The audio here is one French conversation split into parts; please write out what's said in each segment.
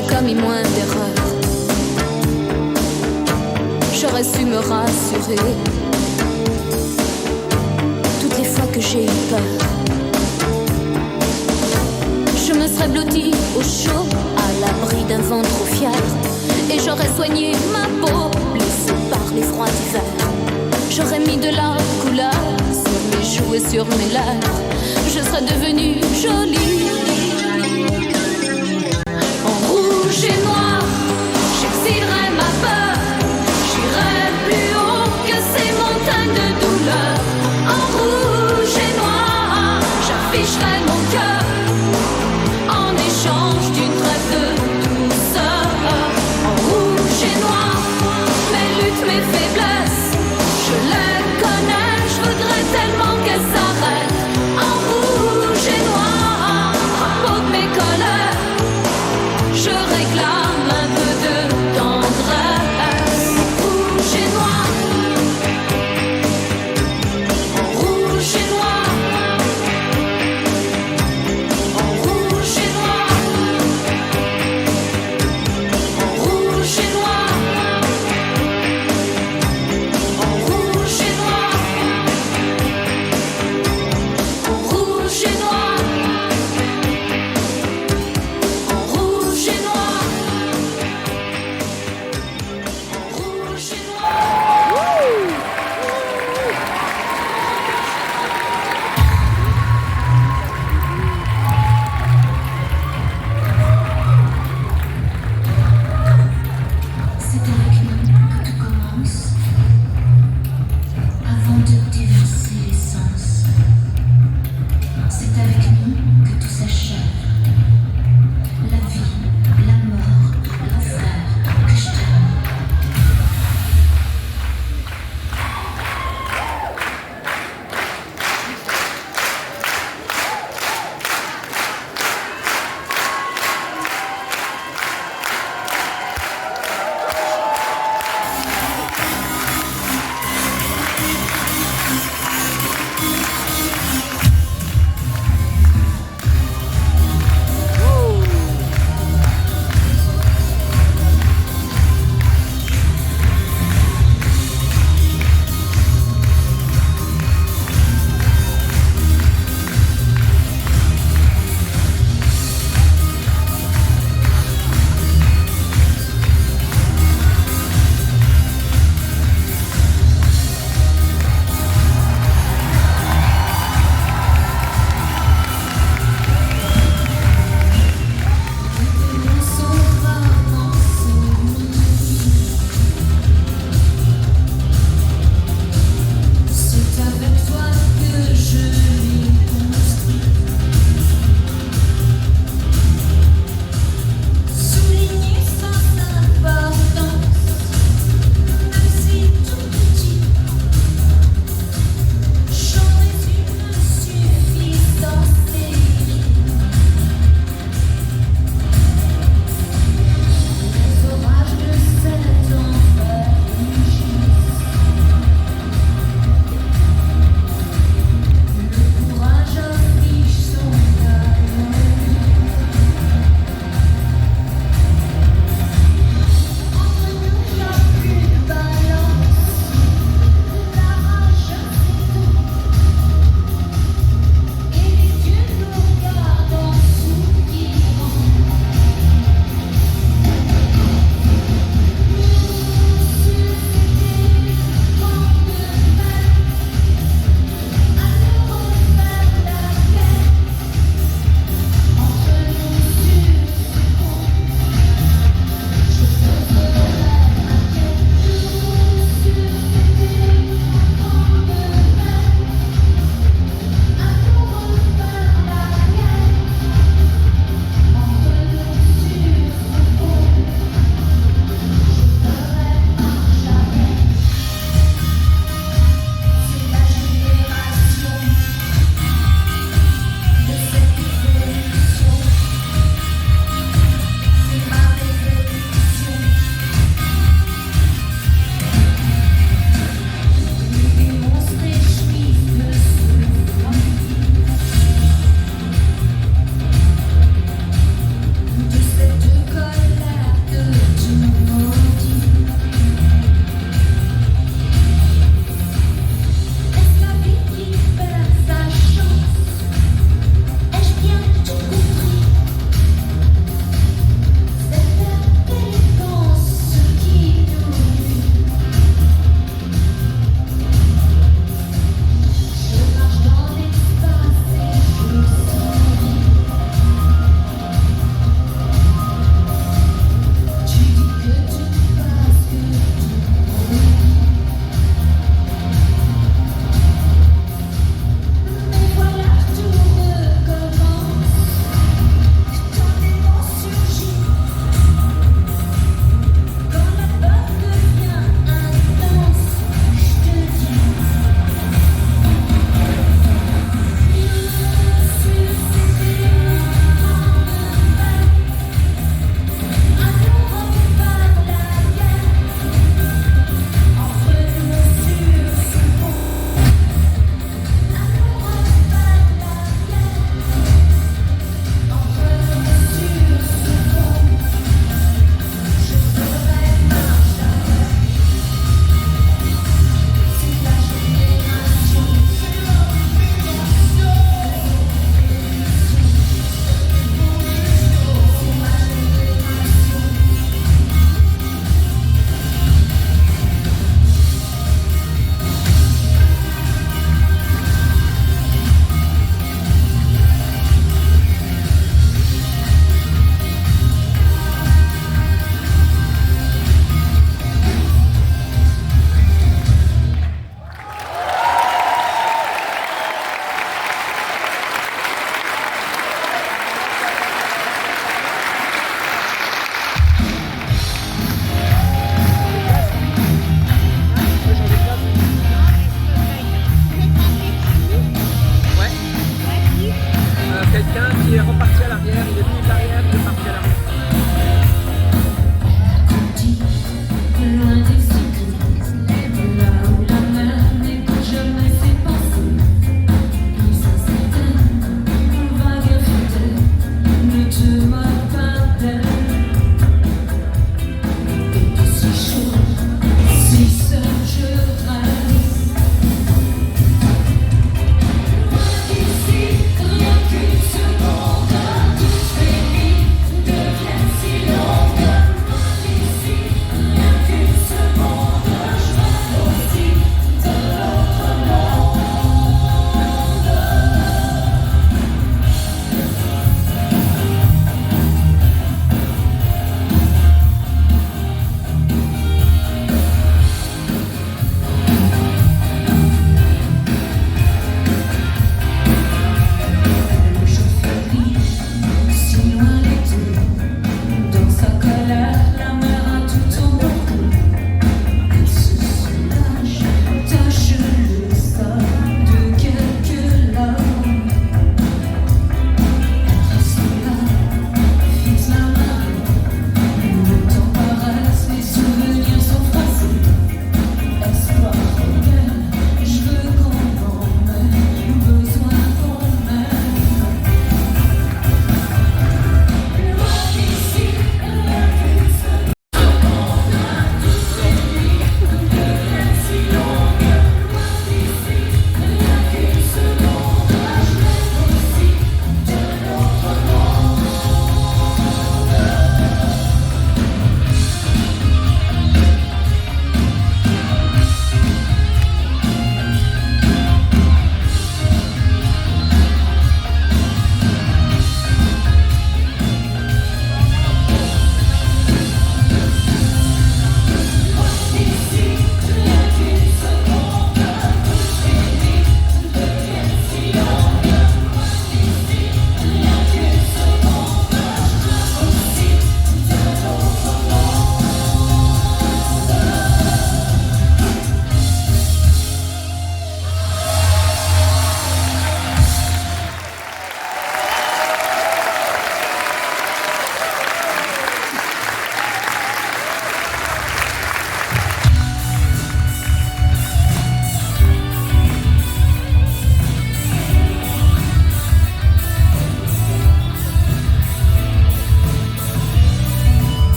j'aurais commis moins d'erreurs. J'aurais su me rassurer toutes les fois que j'ai eu peur. Je me serais blottie au chaud, à l'abri d'un vent trop fier, et j'aurais soigné ma peau, blessée par les froids d'hiver. J'aurais mis de la couleur sur mes joues et sur mes lèvres. Je serais devenue jolie. En rouge et noir, j'exilerais ma peur. J'irais plus haut que ces montagnes de douleur. En rouge et noir, j'afficherais mon cœur en échange d'une trêve de douceur. En rouge et noir, mes luttes, mes faiblesses, je les connais, je voudrais tellement qu'elles s'arrêtent. En rouge et noir, drapeau de mes colères, je réclame un peu de tendresse. Rouge et noir, en rouge et noir, en rouge et noir, en rouge et noir, en rouge et noir.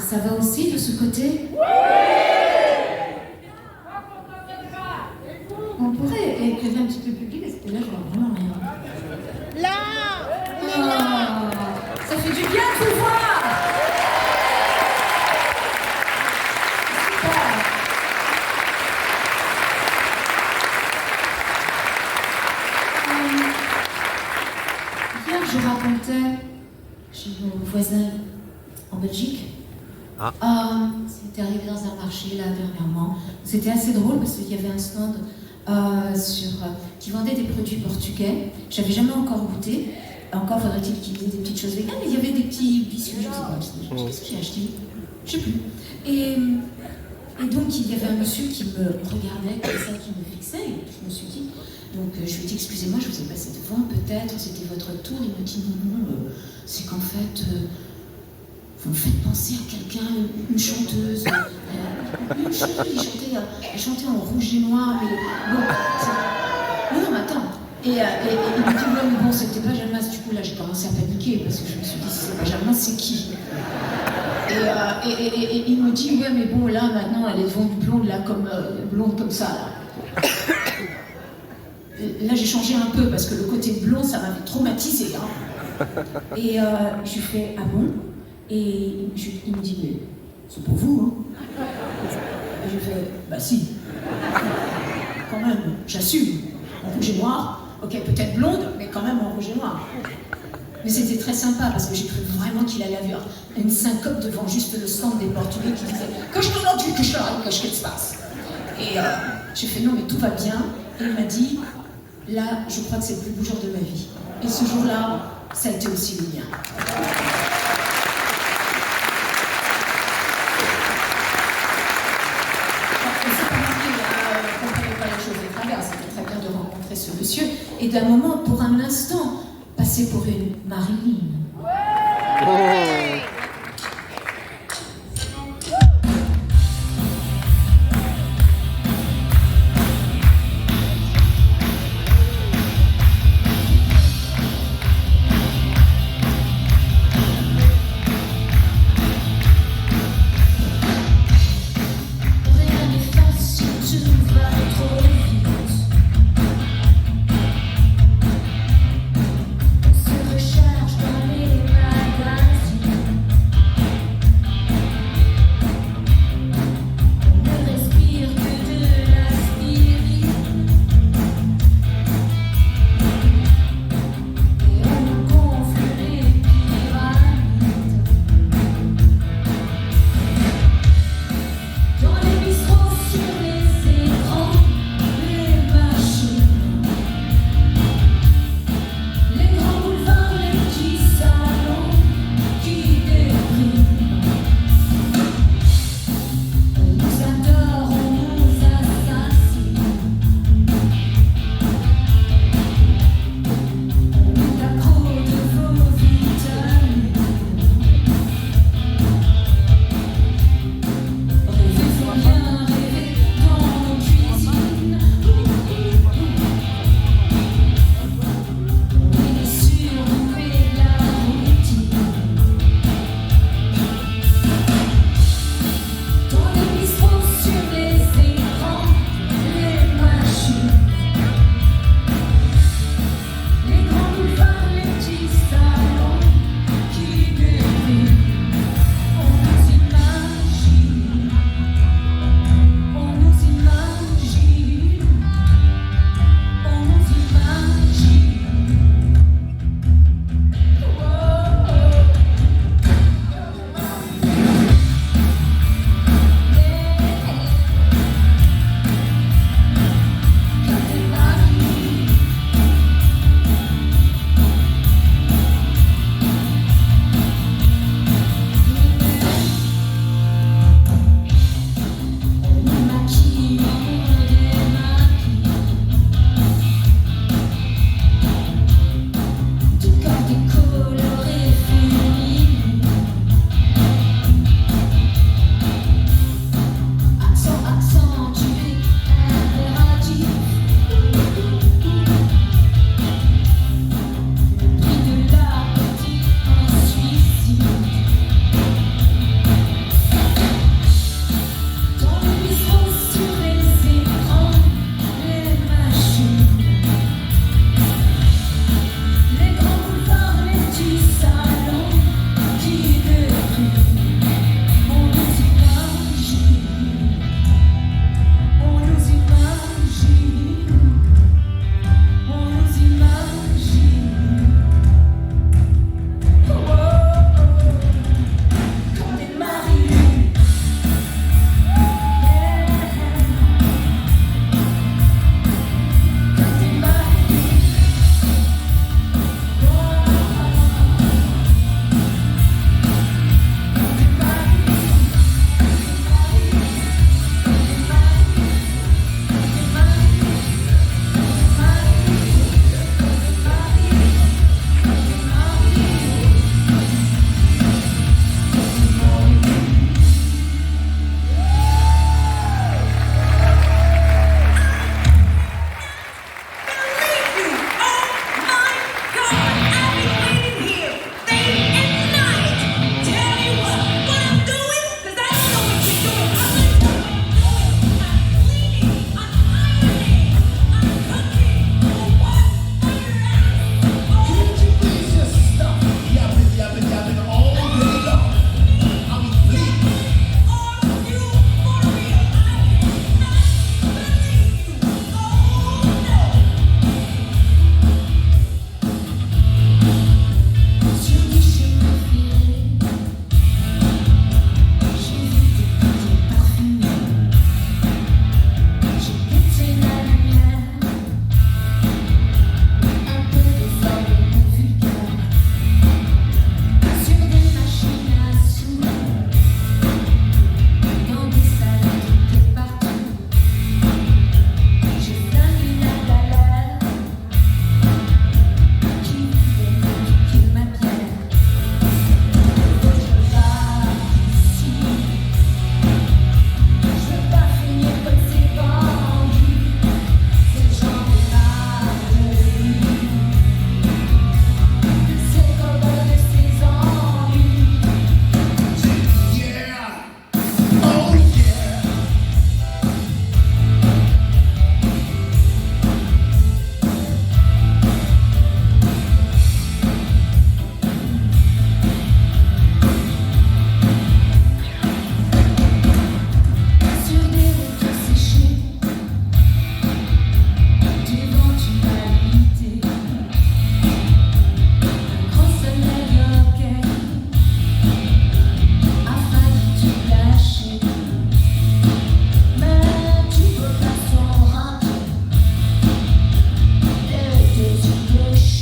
Ça va aussi de ce côté? On pourrait éclairer un petit peu le public parce que là, je vois vraiment rien. Là! Oh, ça fait du bien de vous voir! Super! Hier, je racontais chez nos voisins en Belgique. C'était arrivé dans un marché là dernièrement. C'était assez drôle parce qu'il y avait un stand qui vendait des produits portugais. J'avais jamais encore goûté. Encore faudrait-il qu'il y ait des petites choses véganes, mais il y avait des petits biscuits, je sais pas. Qu'est-ce que j'ai acheté? Je sais plus. Et donc il y avait un monsieur qui me regardait comme ça, qui me fixait, et je me suis dit, donc je lui ai dit excusez-moi, je vous ai passé devant, peut-être, c'était votre tour. Il me dit non, c'est qu'en fait, vous me faites penser à quelqu'un, une chanteuse. Une fille, elle chantait en rouge et noir, mais bon, non, mais attends. Et il me dit, ouais, mais bon, c'était pas Jalmas. Du coup, là, j'ai commencé à paniquer parce que je me suis dit, si c'est pas Jalmas, c'est qui? Et il me dit, ouais, mais bon, là, maintenant, elle est devenue blonde, là, blonde comme ça, là. Là, j'ai changé un peu parce que le côté blond, ça m'avait traumatisé. Hein. Et je lui fais, ah bon? Et il me dit, mais c'est pour vous, hein? Et je fais, bah si. Quand même, j'assume. En rouge et noir. Ok, peut-être blonde, mais quand même en rouge et noir. Mais c'était très sympa parce que j'ai cru vraiment qu'il allait avoir une syncope devant juste le stand des Portugais qui disait que je te l'en dis, que je te l'en dis, que je te passe. Et j'ai fait non, mais tout va bien. Et il m'a dit là, je crois que c'est le plus beau jour de ma vie. Et ce jour-là, ça a été aussi le mien. C'était très bien de rencontrer ce monsieur et d'un moment, pour un instant, passer pour une Marilyn. Se recharge dans les magazines.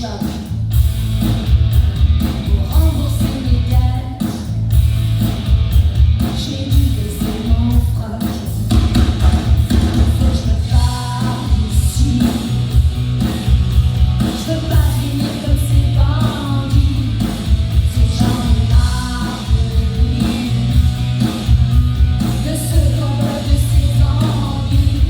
choc pour rembourser mes dettes. J'ai dû baisser mon froc. Faut que je me barre d'ici. Je veux pas finir comme ces bandits. Ces gens ai marre de lui, de ce combat, de ses envies.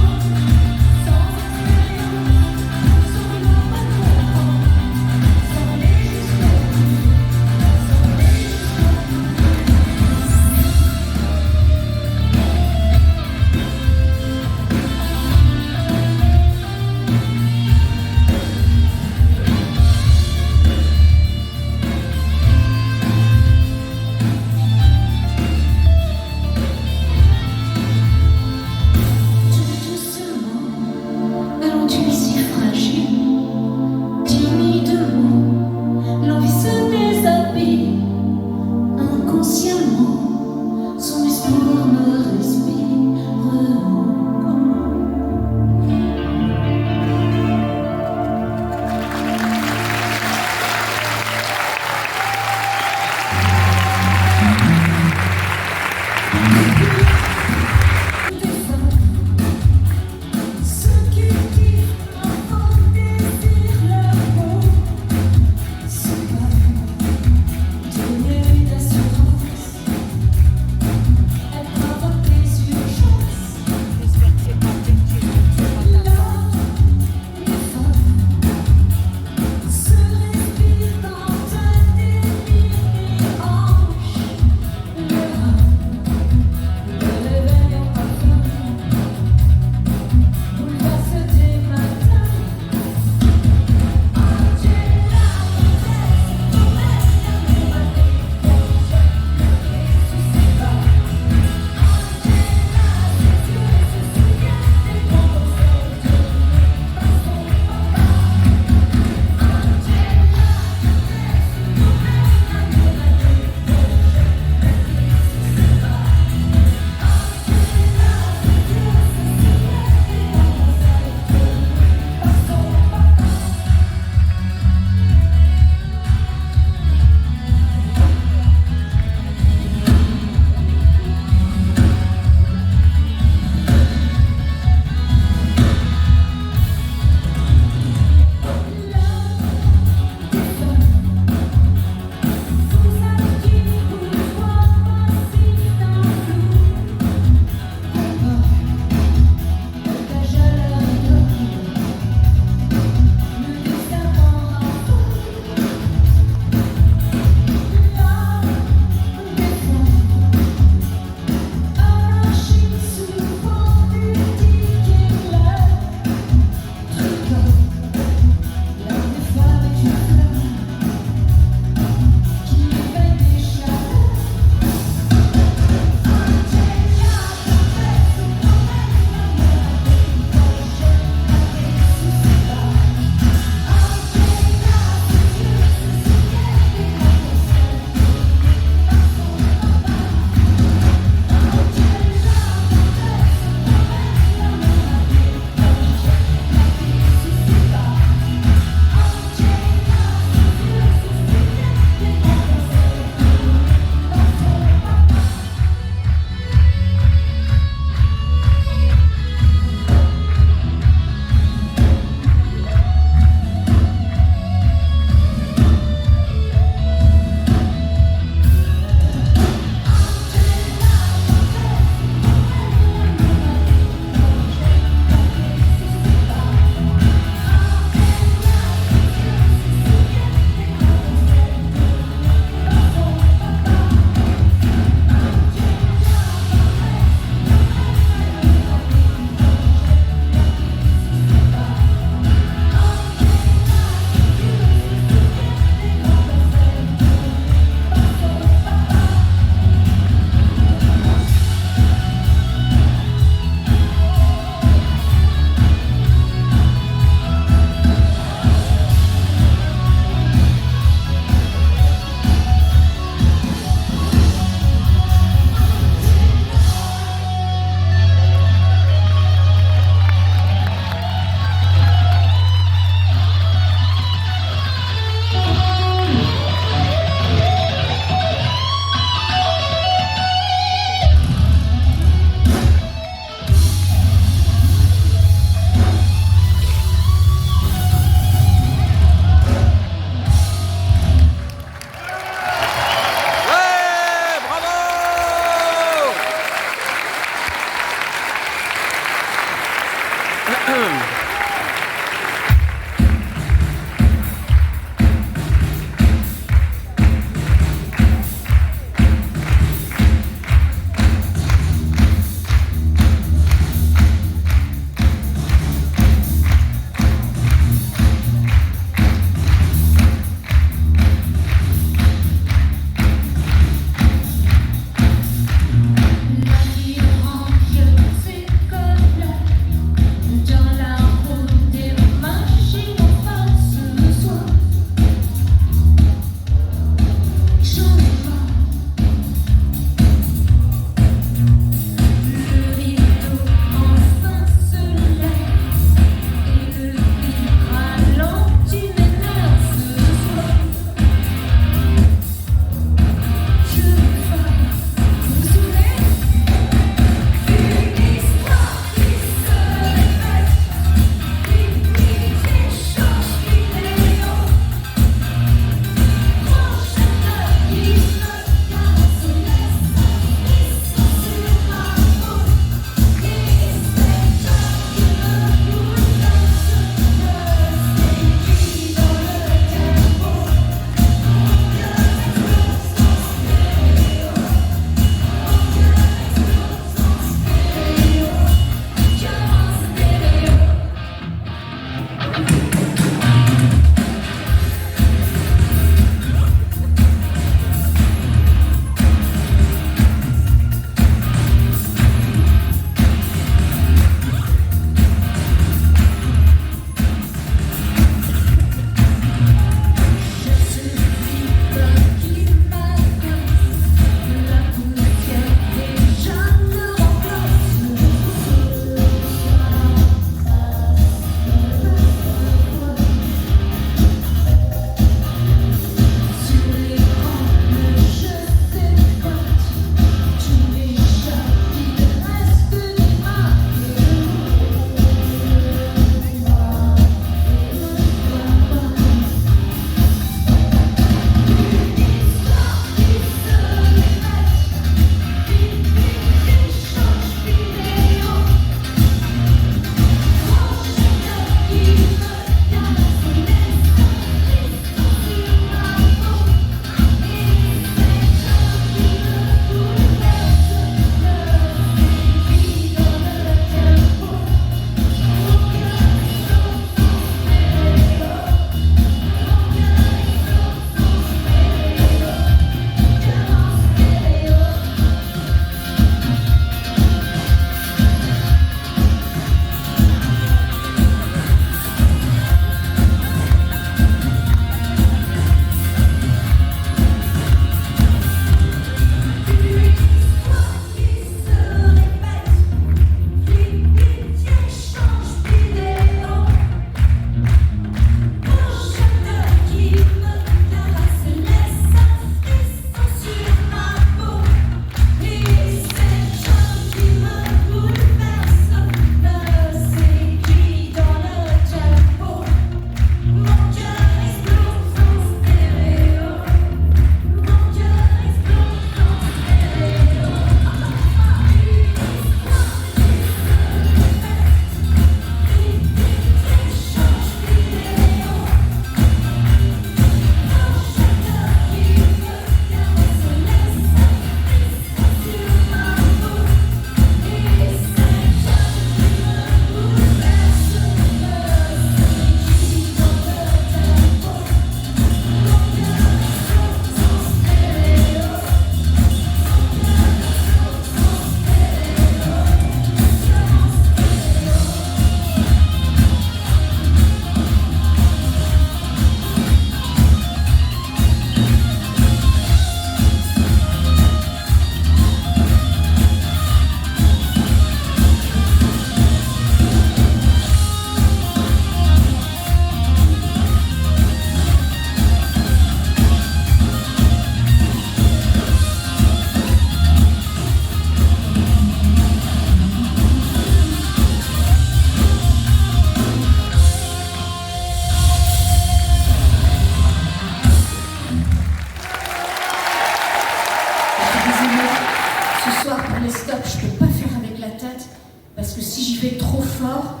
fort,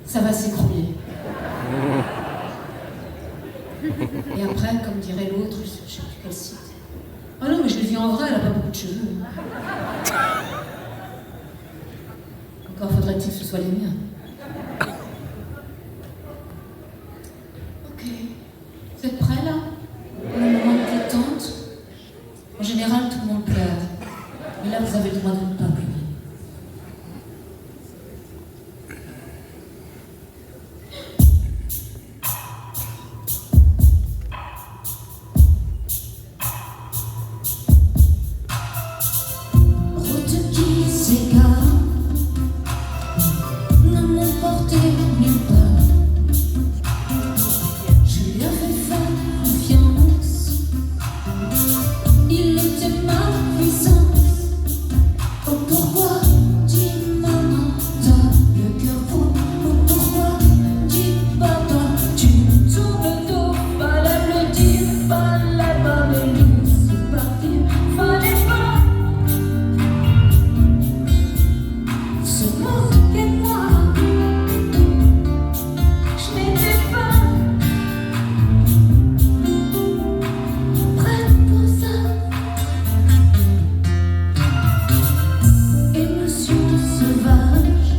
ça va s'écrouler. Et après, comme dirait l'autre, je sais plus quel site. Ah non, mais je l'ai vu en vrai, elle a pas beaucoup de cheveux. Encore faudrait-il que ce soit les miens. Ok. Vous êtes prêts là? Pour le moment de détente? En général, tout le monde pleure. Mais là, vous avez le droit de ne pas pleurer. Route qui s'égare ne m'ont porté nulle part. Je lui avais fait confiance. Il était ma puissance. Oh pourquoi, dis maman, t'as le cœur gros. Oh pourquoi, dis papa, tu me tournes le dos. Fallait me le dire, fallait pas me laisser partir. Fallait pas se moquer de moi. Je n'étais pas prête pour ça. Émotion sauvage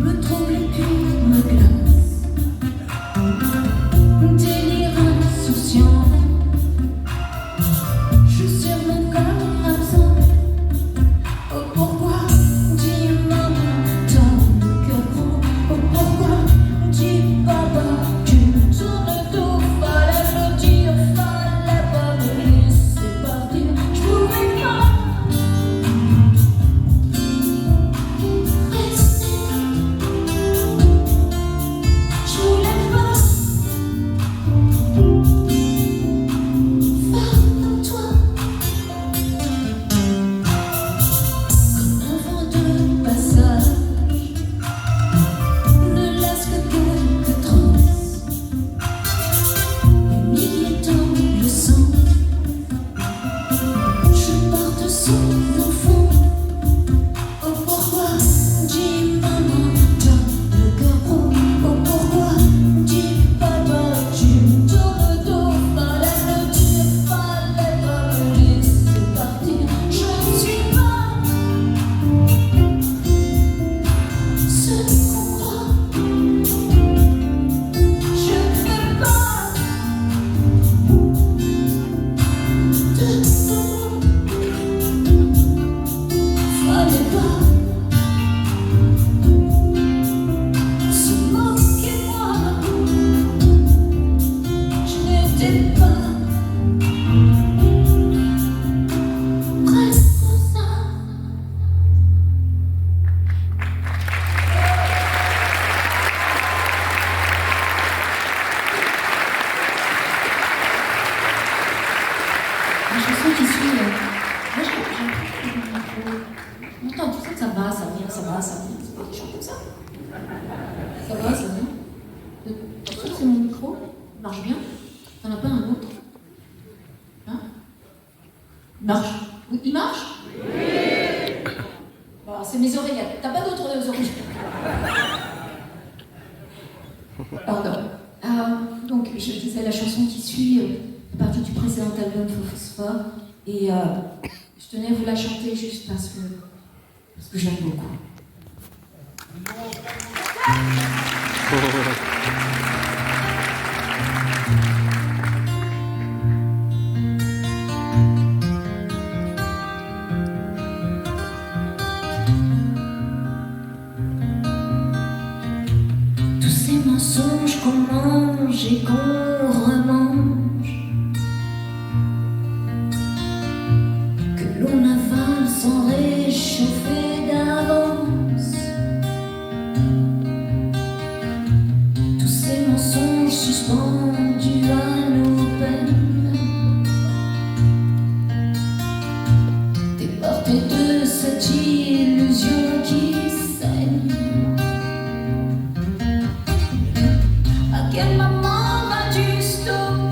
me trouble et puis me glace. Délire insouciant, je sur mon corps absent. Oh pourquoi, dis maman, t'as le cœur gros. Oh pourquoi, dis papa, tu me tournes le dos. Fallait me le dire, fallait pas me laisser partir. Je pouvais pas rester. Je voulais pas faire comme toi. Comme un vent de passage ne laisse que quelques traces. Des milliers d'angles sans. Je porte son enfant. Oh pourquoi, dis maman, t'as le cœur gros. Oh pourquoi, dis papa, tu me tournes le dos. Fallait me le dire, fallait pas me laisser partir. Je ne suis pas ce qu'on croit. Je ne fais pas de mots. Fallait pas se moquer de moi. Je n'étais pas prête pour ça. La chanson qui suit, moi j'ai longtemps, tu sais que ça va, ça vient, ça va, ça vient. C'est pas des chants comme ça. Ça va, ça vient. Tu sais que c'est mon micro, il marche bien. T'en as pas un autre? Hein? Il marche? Oui, il marche? Oui. Bon, c'est mes oreillettes. T'as pas d'autres oreillettes? Pardon. Donc, je disais la chanson qui suit, à partir du précédent album Faux Phosphore, et je tenais à vous la chanter juste parce que j'aime beaucoup. Tous ces mensonges qu'on mange et qu'on remange, que l'on avale sans réchauffer d'avance. Tous ces mensonges suspendus à nos peines, déportés de cette illusion qui saigne. À quel moment vas-tu stopper?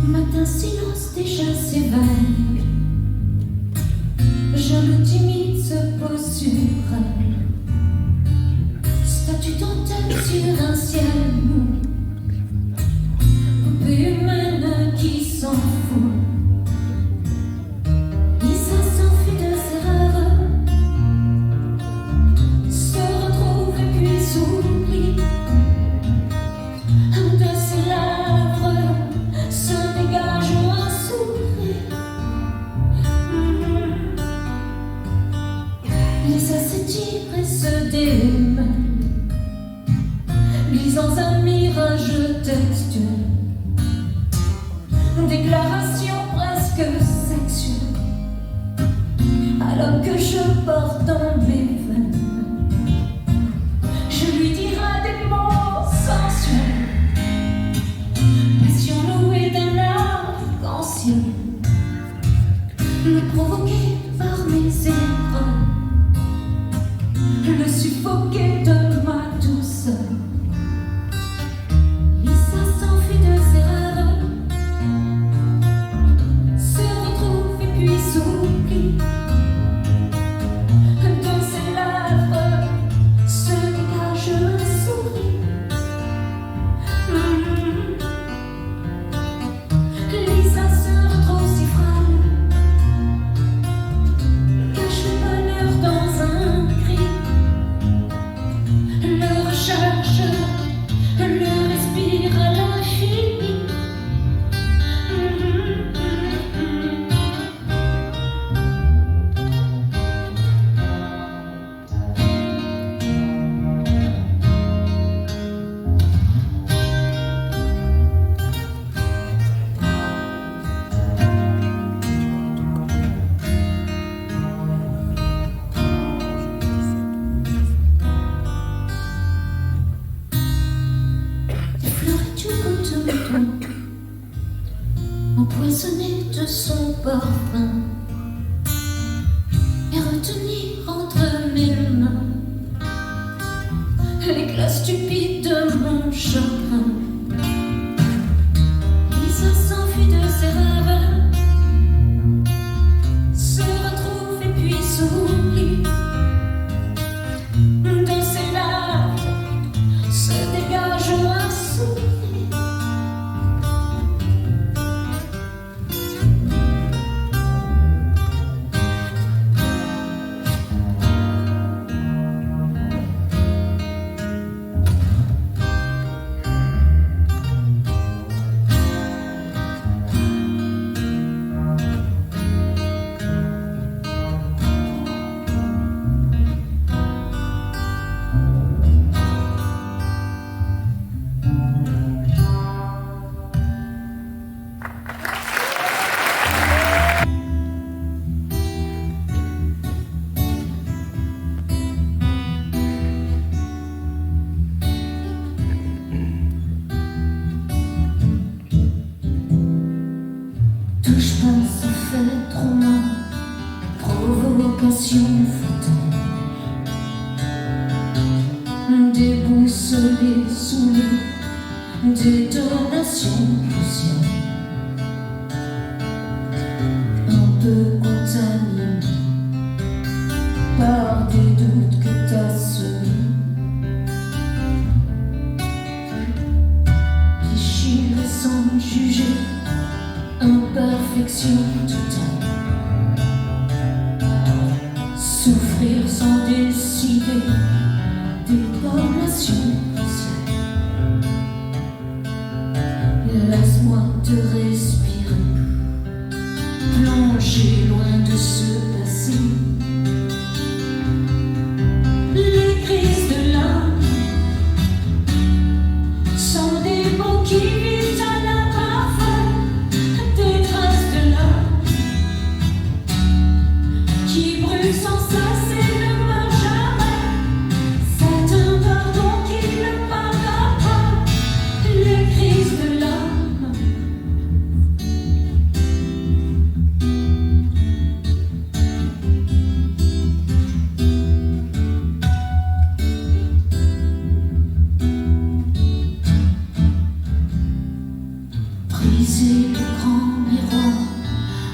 Matin silence déjà s'éveille, jaloux timide se pose sur elle, statue dentelle sur un ciel mou, poupée humaine qui s'en fout. Lisa s'enfuit de ses rêves, se retrouve et puis s'oublie. De ses lèvres se dégage un sourire. Lisa s'étire et se démêle, lisant un mirage textuel, déclaration presque sexuelle, alors que je porte dans mes veines. Je lui dirai des mots sensuels, passion louée d'un arc-en-ciel, le provoquer par mes erreurs, le suffoquer de ma douceur. Lisa s'enfuit de ses rêves, se retrouve et puis s'oublie. De ses lèvres se dégage un sourire. Lisa se retrouve si frêle, cache le bonheur dans un cri. réflexions flottantes, déboussolées sous les détonations cruciales, un peu contaminées par des doutes que t'as semés, déchirés sans juger, imperfection totale, souffrir sans décider, déformation cruciale. Laisse-moi te respirer, plonger loin de ce passé. Les crises de l'âme sont des mots qui vivent à la parfum, des traces de l'âme qui brûlent sans cesse et ne meurent jamais. C'est un pardon qui ne pardonne pas. Les crises de l'âme. Briser le grand miroir,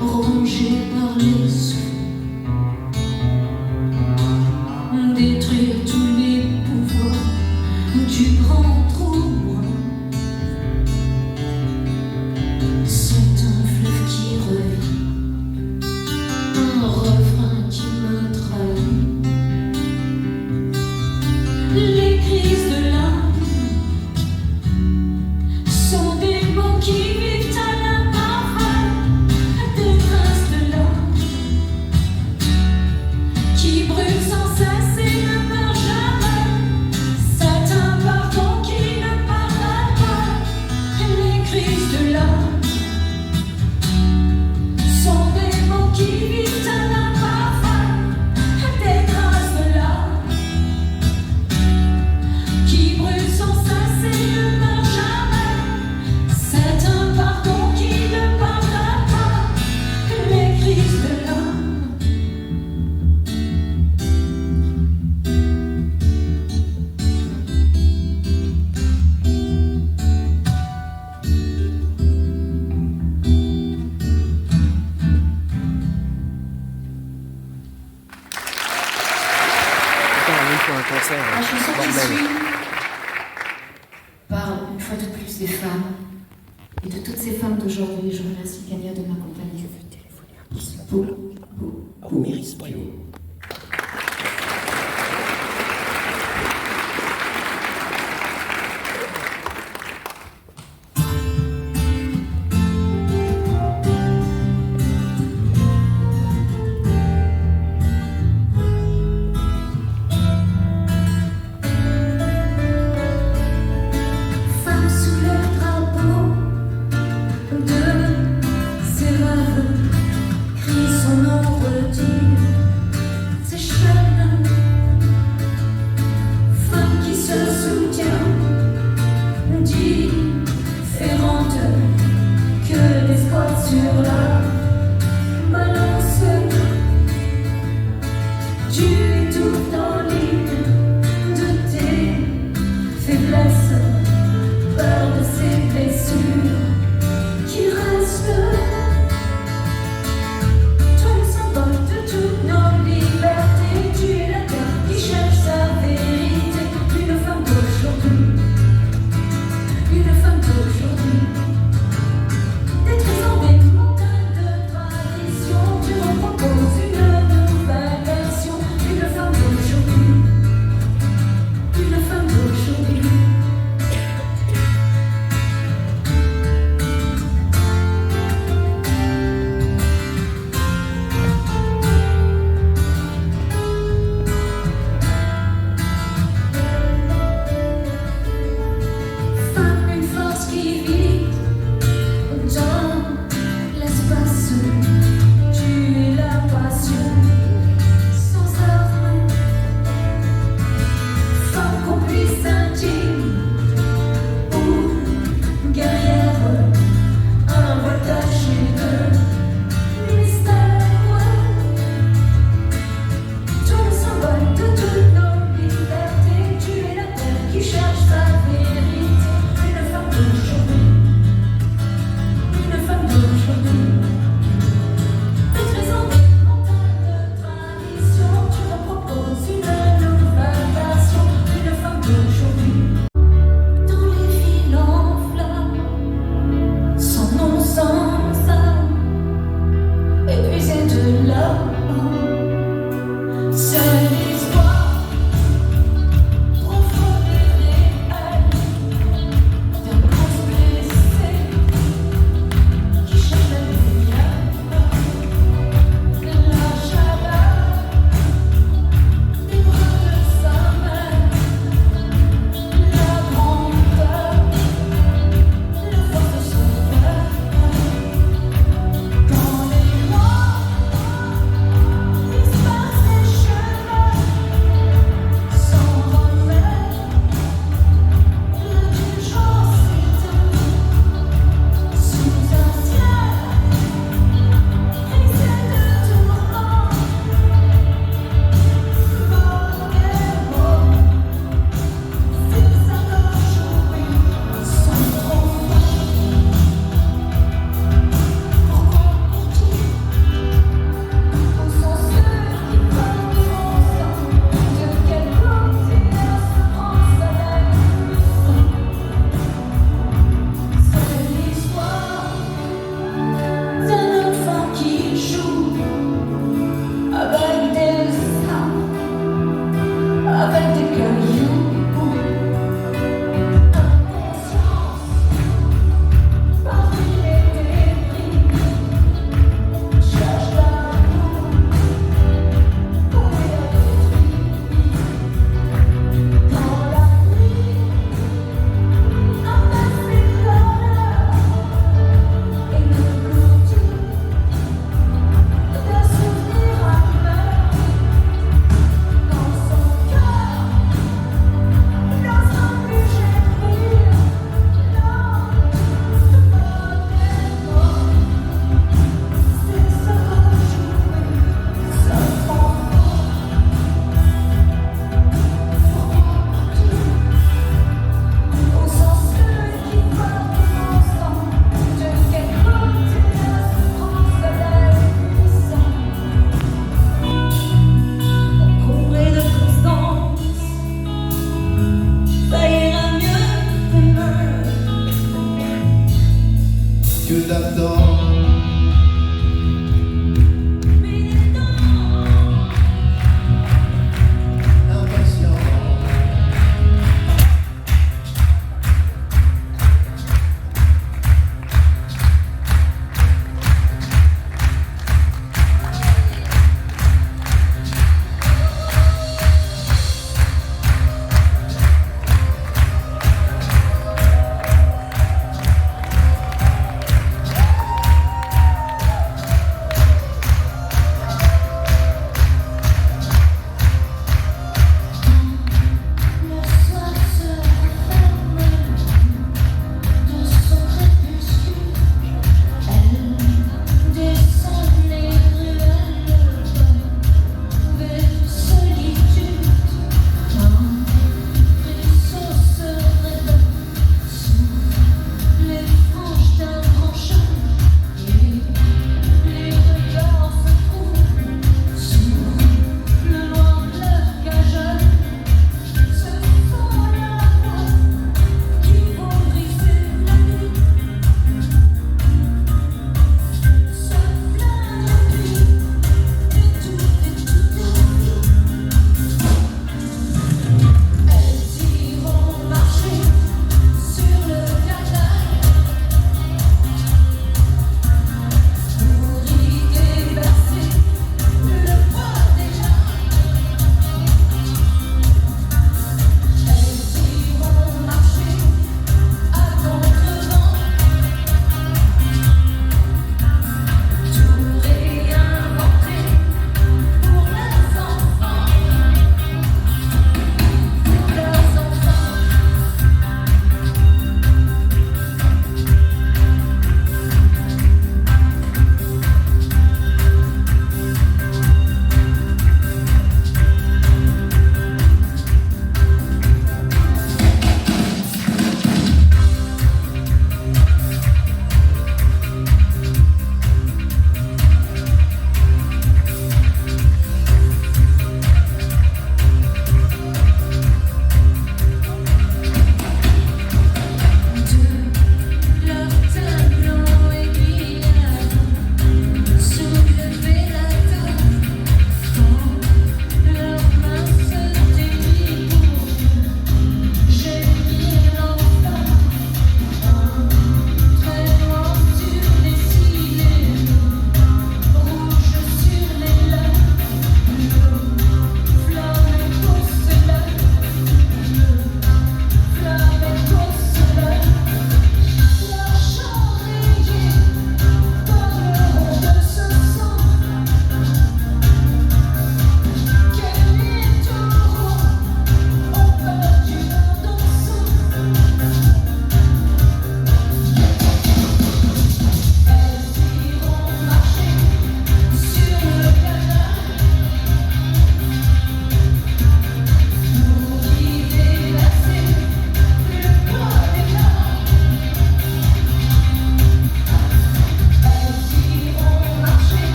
rongé par les souffles, détruire tous les pouvoirs du grand trou noir. C'est un fleuve qui revient, un refrain qui me trahit. Les crises de l'âme sont des mots qui vivent à la parfum, des traces de l'âme qui brûlent sans cesse et ne meurent jamais. C'est un pardon qui ne pardonne pas. Les crises de l'âme sont des mots qui vivent à la parfum, des traces de l'âme qui brûlent sans cesse et ne meurent jamais. C'est un pardon qui ne pardonne pas. Les crises de l'âme. Putain, on est pour un concert. La chanson qui Bordel. suit parle une fois de plus des femmes et de toutes ces femmes d'aujourd'hui. Je remercie Gania de m'accompagner. Femme sous le drapeau de ses rêves, crie son nom, retire ses chaînes. Femme qui se soutient, différente que l'espoir sur la balance. Tu étouffes dans l'île de tes faiblesses, peur de ces blessures qui restent. Toi le symbole de toutes nos libertés, tu es la terre qui cherche sa vérité. Une femme d'aujourd'hui, une femme d'aujourd'hui. Des trésors, des montagnes de tradition, tu reproposes une nouvelle version. Une femme d'aujourd'hui.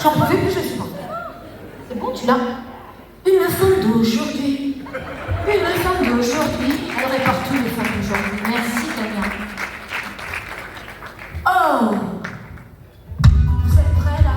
J'en pouvais plus, je suis morte. C'est bon, tu l'as? Une femme d'aujourd'hui. Une femme d'aujourd'hui. Elle répare tous les femmes d'aujourd'hui. Merci, Tania. Oh! Vous êtes prêts, là?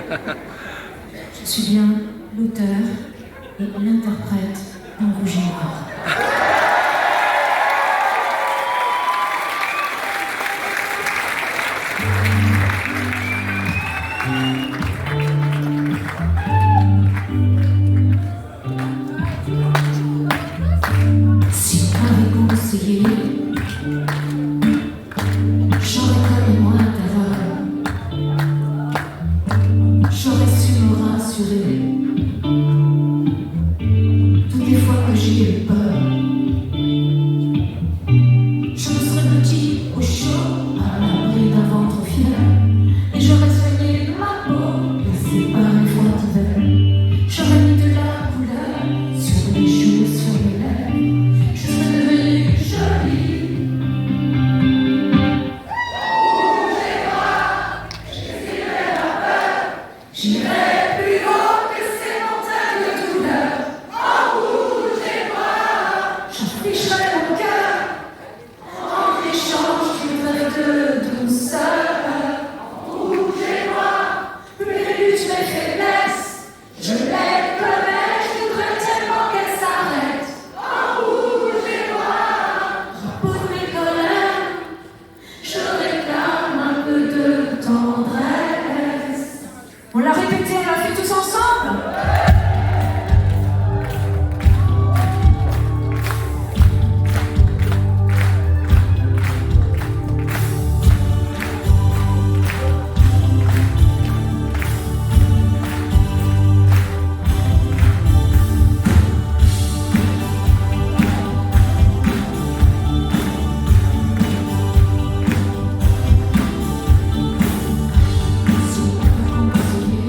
Je suis bien l'auteur et l'interprète d'un rouge et noir. Si on m'avait conseillé, j'aurais connu moi d'avare. J'aurais su me rassurer. Toutes les fois que j'ai eu peur, je me serais blotti au chaud, à l'abri d'un ventre fier, et j'aurais soigné ma peau, laissée par les froids d'hiver. J'aurais mis de la couleur sur les joues, sur les lèvres. Je serais devenue jolie. J'irai plus haut que ces montagnes de douleur. En rouge et noir, j'afficherai mon cœur en échange d'une rêve de douceur. En rouge et noir, plus lutte mes faiblesses. Je les connais, je voudrais tellement qu'elles s'arrêtent. En rouge et noir, pour mes colères, je réclame un peu de tendresse. On l'a répété, on l'a fait tous ensemble. Si on m'avait conseillé,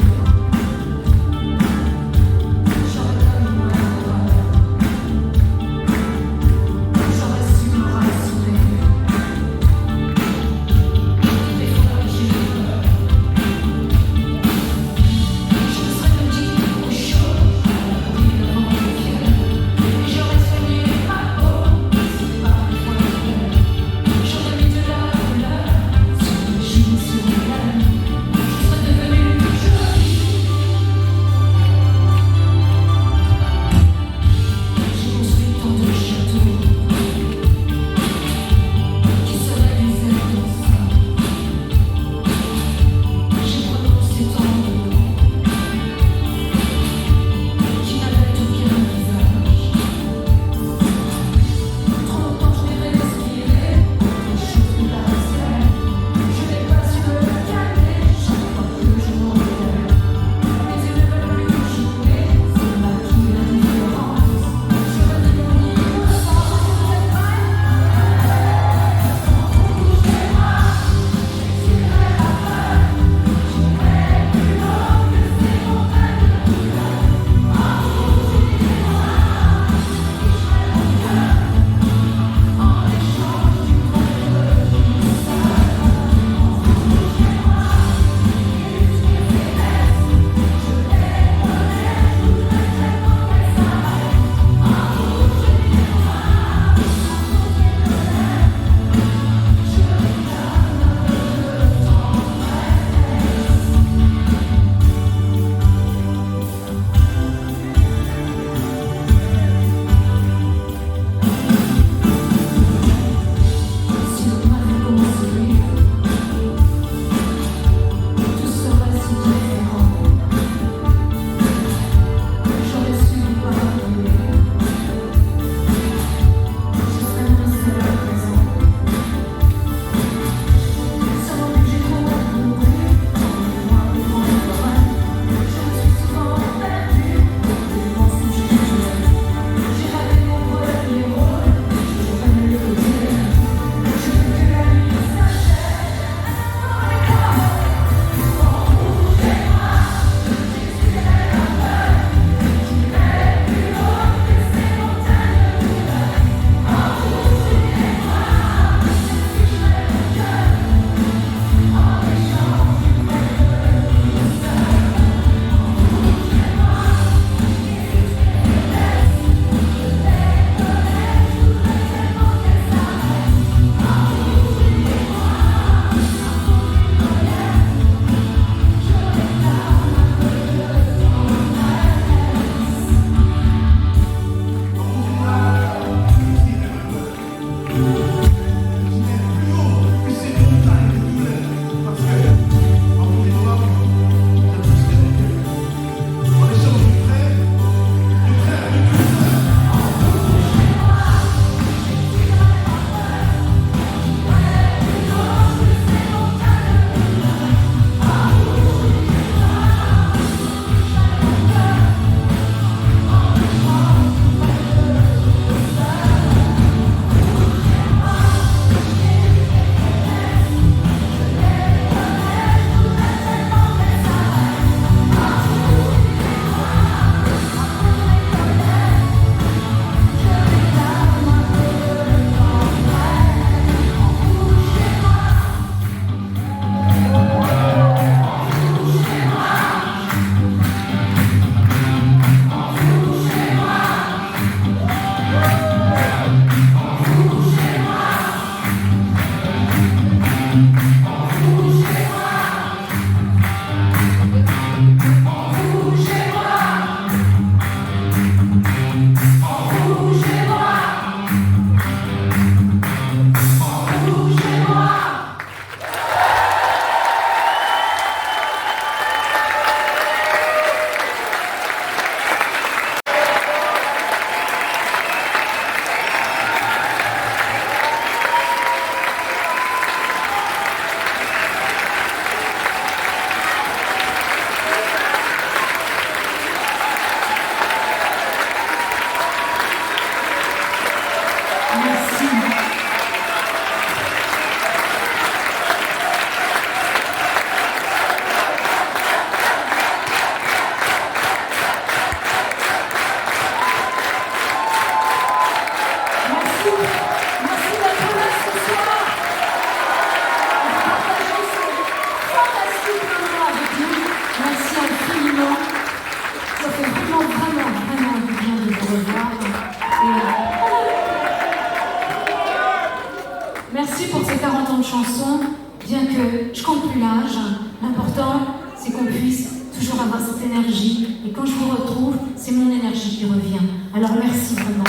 avoir cette énergie. Et quand je vous retrouve, c'est mon énergie qui revient. Alors merci vraiment.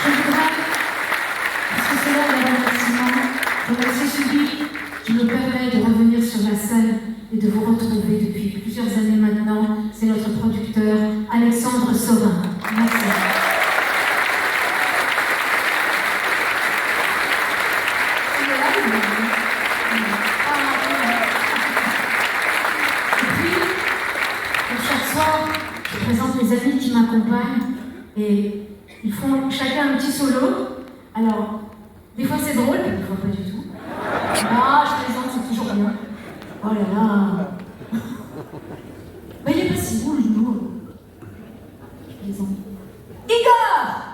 Je voudrais, parce que c'est l'heure d'un remerciement, remercier celui qui me permet de revenir sur la scène et de vous retrouver depuis plusieurs années maintenant. C'est notre producteur, Alexandre Saurin. Merci. Je présente les amis qui m'accompagnent et ils font chacun un petit solo. Alors, des fois c'est drôle, des fois pas du tout. Ah, je plaisante, c'est toujours bien. Oh là là. Mais il est pas si beau le jour. Je plaisante. Igor!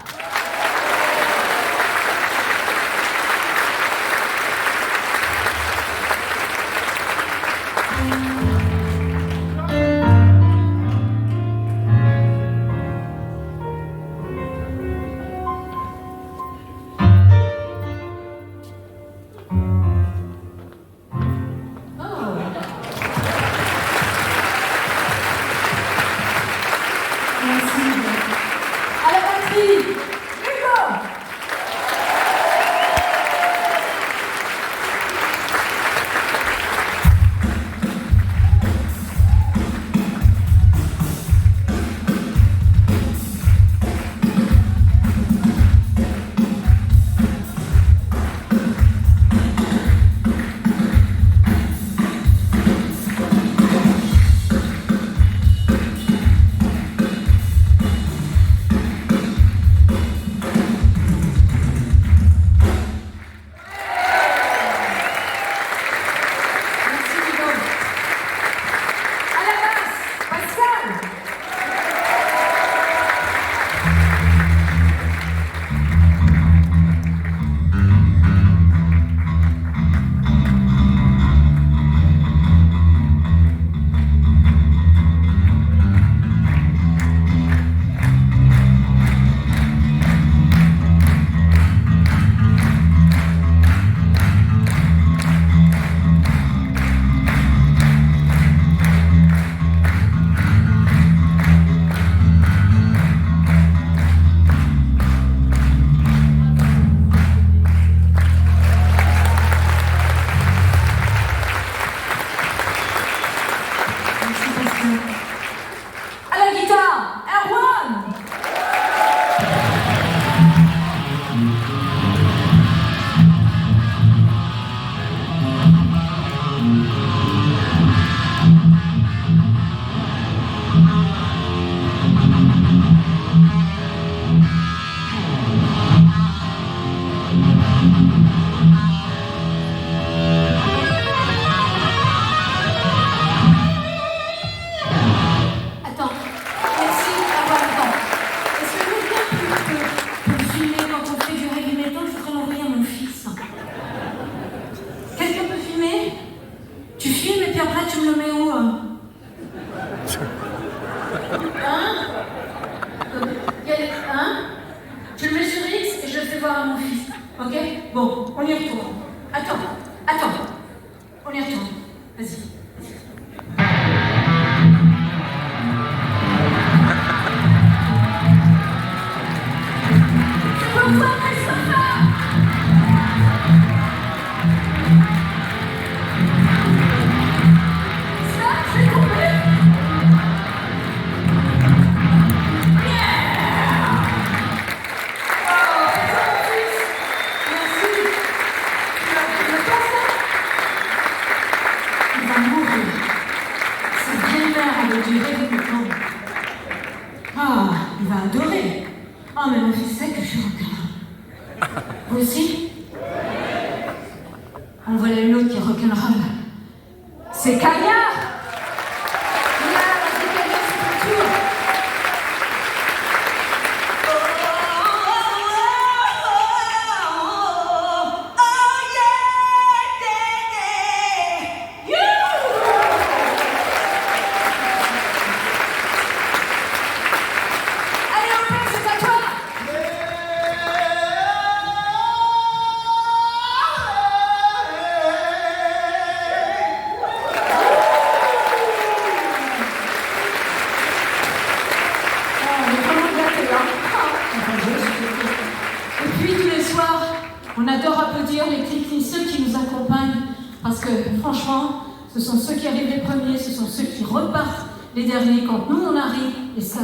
les techniciens qui nous accompagnent, parce que franchement, ce sont ceux qui arrivent les premiers, ce sont ceux qui repartent les derniers quand nous on arrive, et ça,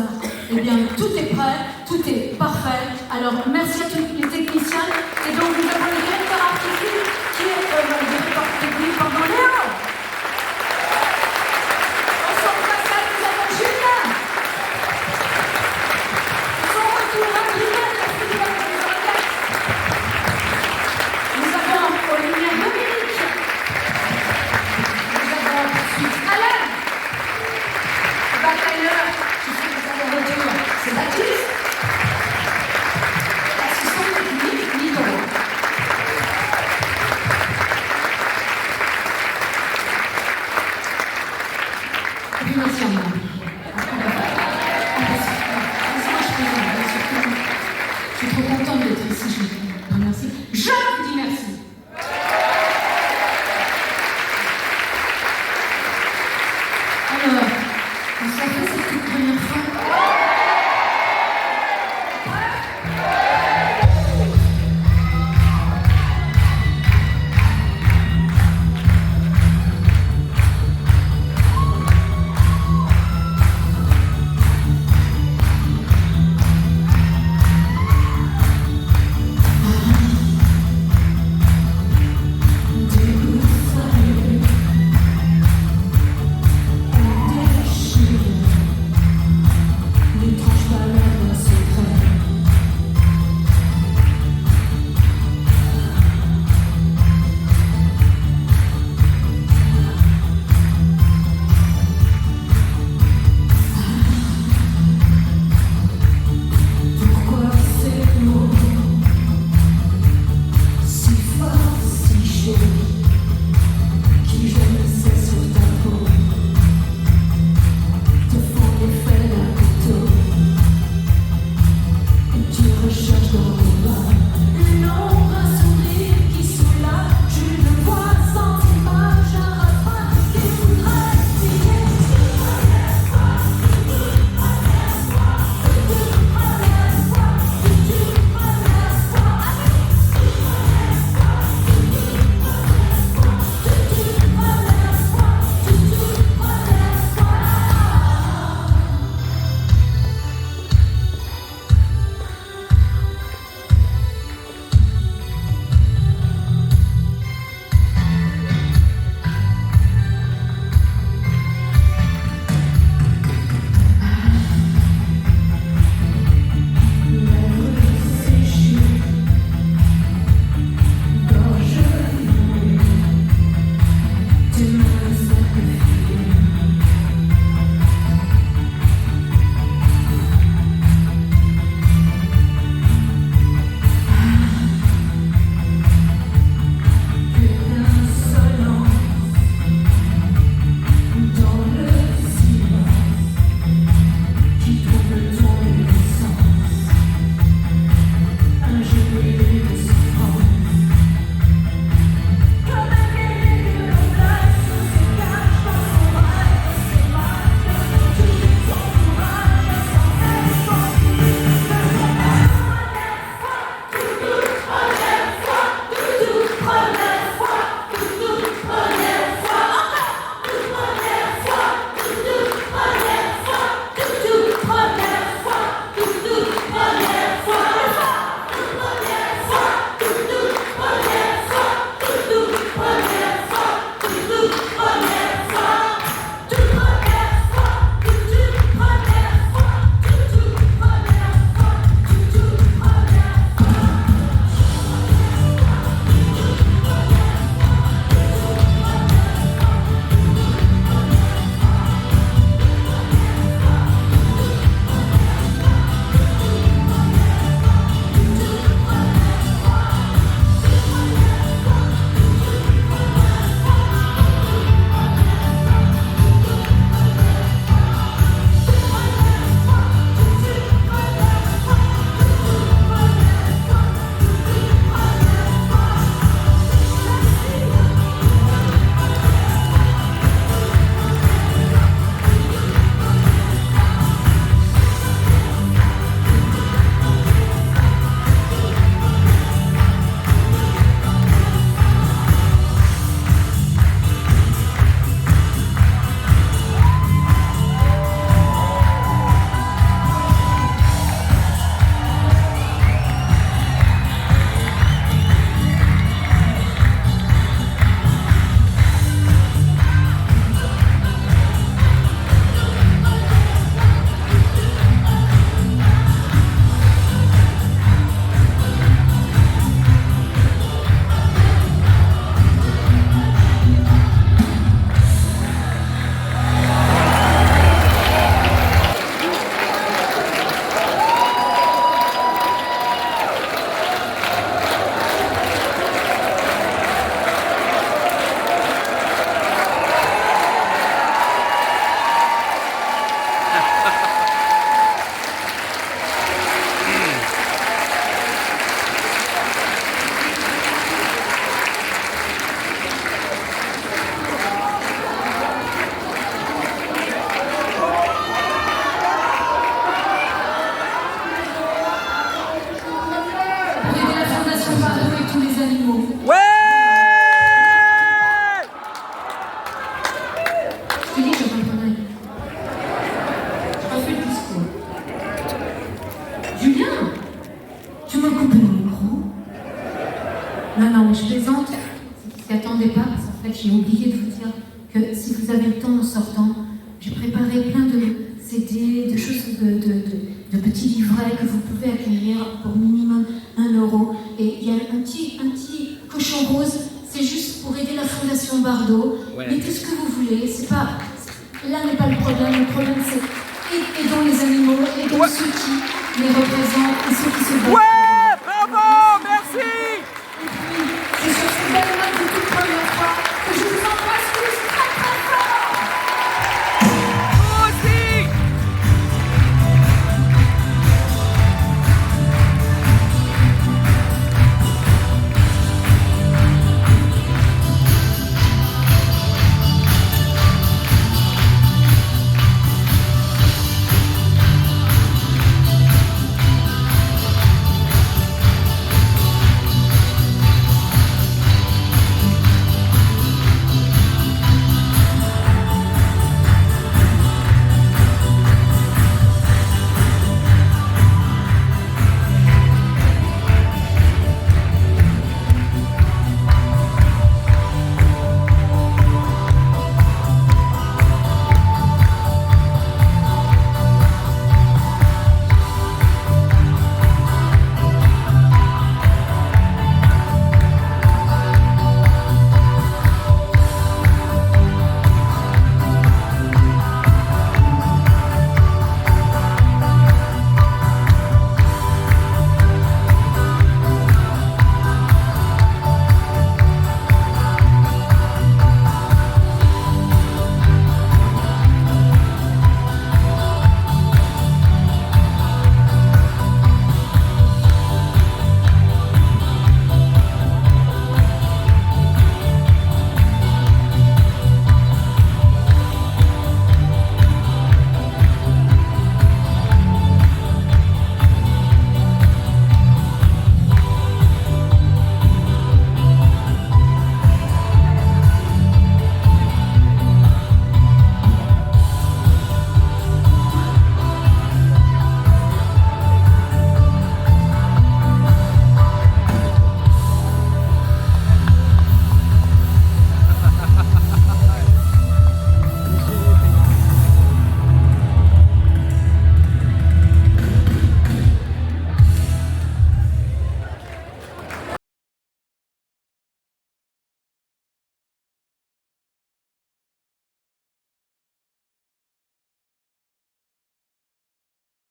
eh bien, tout est prêt, tout est parfait. Alors, merci à tous les techniciens, et donc nous avons le directeur artistique qui est le directeur technique pendant Léo. Au son façade, nous avons Julien. Son retour à Julien, nous avons aux lumières Dominique. Nous avons ensuite Alain. Je sais que ça va retour, c'est Baptiste. L'assistant technique, Nicolas. j'ai oublié de vous dire que si vous avez le temps en sortant, j'ai préparé plein de CD, de choses, de petits livrets que vous pouvez acquérir pour minimum 1 €. Et il y a un petit cochon rose, c'est juste pour aider la Fondation Bardot. Ouais. Mettez ce que vous voulez, c'est pas... Là n'est pas le problème c'est aidons les animaux, aidons ceux qui les représentent et ceux qui se battent.